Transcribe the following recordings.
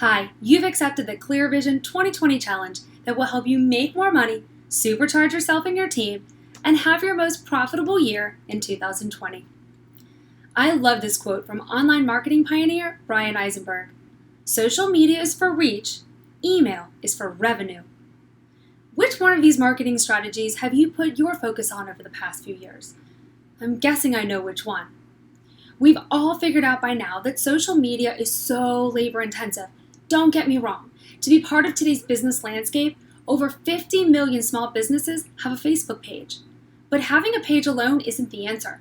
Hi, you've accepted the Clear Vision 2020 challenge that will help you make more money, supercharge yourself and your team, and have your most profitable year in 2020. I love this quote from online marketing pioneer Brian Eisenberg. Social media is for reach, email is for revenue. Which one of these marketing strategies have you put your focus on over the past few years? I'm guessing I know which one. We've all figured out by now that social media is so labor intensive. Don't get me wrong. To be part of today's business landscape, over 50 million small businesses have a Facebook page. But having a page alone isn't the answer.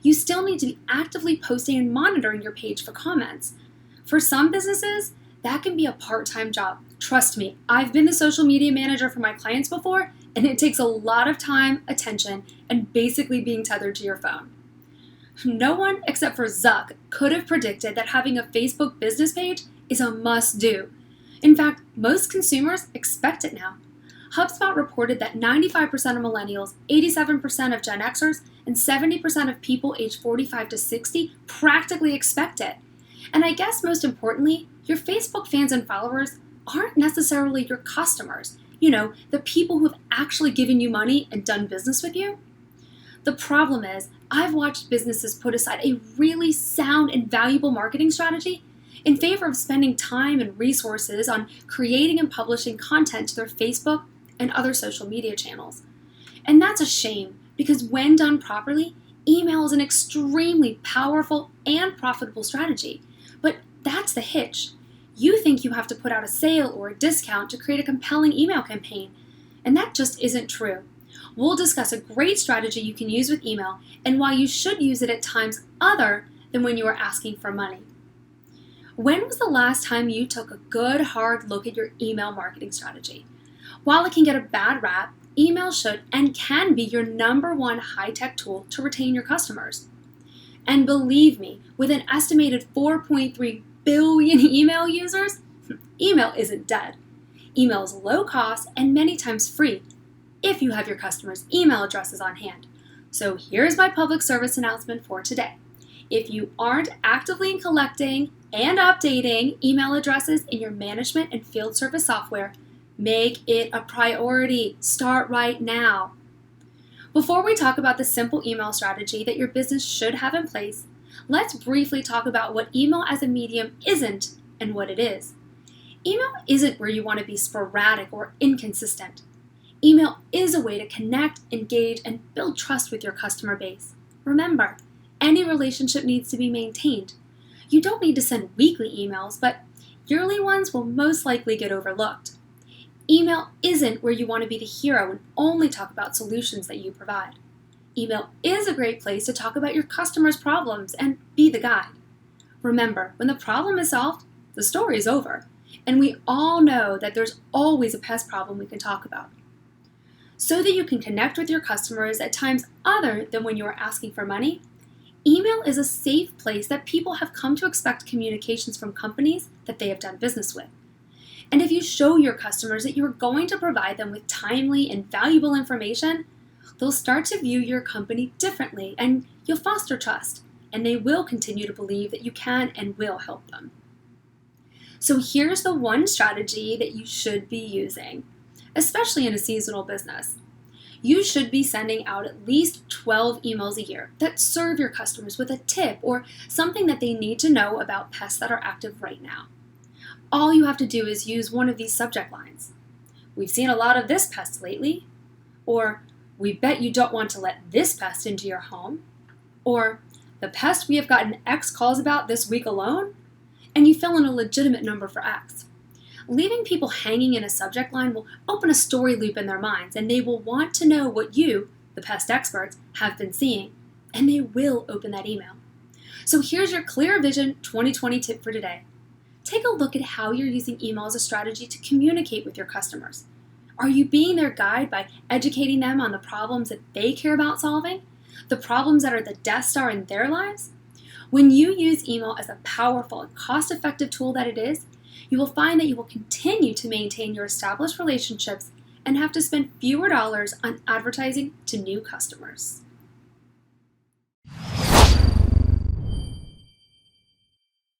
You still need to be actively posting and monitoring your page for comments. For some businesses, that can be a part-time job. Trust me, I've been the social media manager for my clients before, and it takes a lot of time, attention, and basically being tethered to your phone. No one except for Zuck could have predicted that having a Facebook business page is a must-do. In fact, most consumers expect it now. HubSpot reported that 95% of millennials, 87% of Gen Xers, and 70% of people aged 45 to 60 practically expect it. And I guess most importantly, your Facebook fans and followers aren't necessarily your customers. You know, the people who have actually given you money and done business with you. The problem is, I've watched businesses put aside a really sound and valuable marketing strategy in favor of spending time and resources on creating and publishing content to their Facebook and other social media channels. And that's a shame because when done properly, email is an extremely powerful and profitable strategy. But that's the hitch. You think you have to put out a sale or a discount to create a compelling email campaign, and that just isn't true. We'll discuss a great strategy you can use with email and why you should use it at times other than when you are asking for money. When was the last time you took a good hard look at your email marketing strategy? While it can get a bad rap, email should and can be your number one high-tech tool to retain your customers. And believe me, with an estimated 4.3 billion email users, email isn't dead. Email is low cost and many times free if you have your customers' email addresses on hand. So here's my public service announcement for today. If you aren't actively collecting and updating email addresses in your management and field service software, make it a priority. Start right now. Before we talk about the simple email strategy that your business should have in place, let's briefly talk about what email as a medium isn't and what it is. Email isn't where you want to be sporadic or inconsistent. Email is a way to connect, engage, and build trust with your customer base. Remember, any relationship needs to be maintained. You don't need to send weekly emails, but yearly ones will most likely get overlooked. Email isn't where you want to be the hero and only talk about solutions that you provide. Email is a great place to talk about your customers' problems and be the guide. Remember, when the problem is solved, the story is over, and we all know that there's always a pest problem we can talk about. So that you can connect with your customers at times other than when you are asking for money, email is a safe place that people have come to expect communications from companies that they have done business with. And if you show your customers that you are going to provide them with timely and valuable information, they'll start to view your company differently and you'll foster trust, and they will continue to believe that you can and will help them. So here's the one strategy that you should be using, especially in a seasonal business. You should be sending out at least 12 emails a year that serve your customers with a tip or something that they need to know about pests that are active right now. All you have to do is use one of these subject lines. We've seen a lot of this pest lately, or we bet you don't want to let this pest into your home, or the pest we have gotten X calls about this week alone, and you fill in a legitimate number for X. Leaving people hanging in a subject line will open a story loop in their minds, and they will want to know what you, the pest experts, have been seeing, and they will open that email. So here's your Clear Vision 2020 tip for today. Take a look at how you're using email as a strategy to communicate with your customers. Are you being their guide by educating them on the problems that they care about solving? The problems that are the Death Star in their lives? When you use email as a powerful and cost-effective tool that it is, you will find that you will continue to maintain your established relationships and have to spend fewer dollars on advertising to new customers.